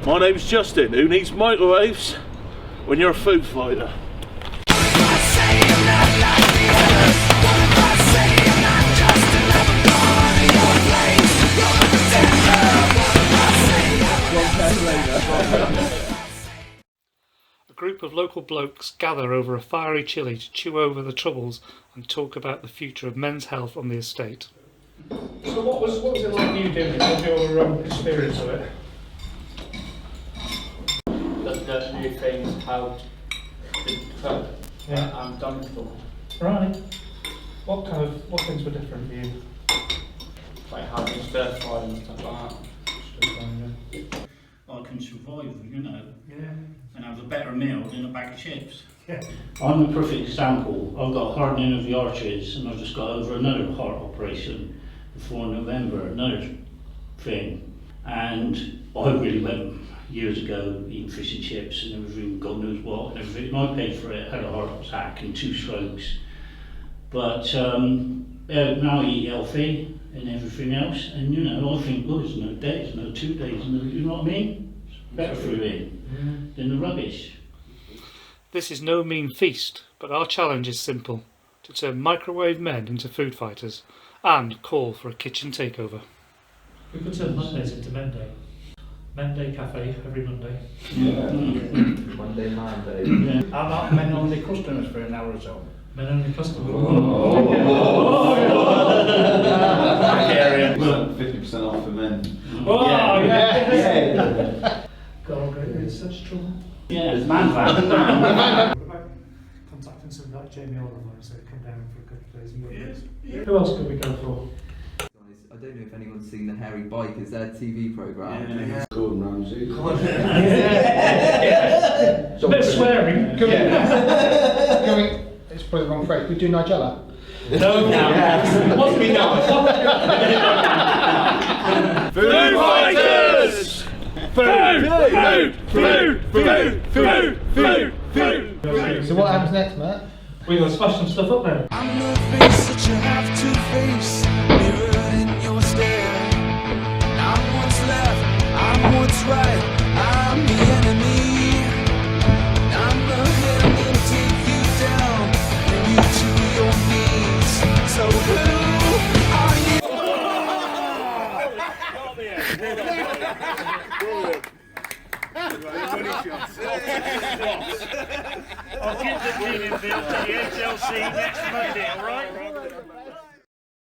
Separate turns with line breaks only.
My name's Justin. Who needs microwaves when you're a food fighter?
A group of local blokes gather over a fiery chilli to chew over the troubles and talk about the future of men's health on the estate.
So what was it like you doing? What was your experience of it?
The new things, how to cook and done for.
Right. What things were different for you?
Like how to stir fry and stuff like that.
I can survive, you know,
Yeah.
and have a better meal than a bag of chips.
Yeah.
I'm a perfect example. I've got hardening of the arches, and I've just got over another heart operation before November, another thing. And I really went years ago eating fish and chips and everything, God knows what, and everything. And I paid for it, had a heart attack and 2 strokes. But now I eat healthy and everything else, and you know, I think, well, there's no days, no 2 days, no, you know what I mean? It's better for me than the rubbish.
This is no mean feast, but our challenge is simple: to turn microwave men into food fighters and call for a kitchen takeover.
We could turn Mondays into Men Day. Men Day Cafe every Monday.
Monday, Monday.
Are not men only customers for an hour or so?
Men only customers.
Well, 50% off for men.
Oh, yeah.
Yeah.
God, great, we're in such trouble.
Yeah, it's ManGrub.
What about contacting somebody like Jamie Oliver and say come down for a couple of days and work? Who else could we go for?
I don't know if anyone's seen the Hairy Bikers, their TV programme.
Yeah.
Gordon Ramsay.
It's a bit swearing.
It's probably the wrong phrase. We do Nigella.
No, must be nice.
Food fighters! Food!
So what happens next, Matt?
We're going to smash some stuff up there.
I'm the face that you have to face, mirror in your stare. I'm what's left, I'm what's right, I'm the enemy. I'm the hand that take you down, bring you to your knees. So who are you?
I'll give the dealing bill to the HLC next Monday, alright?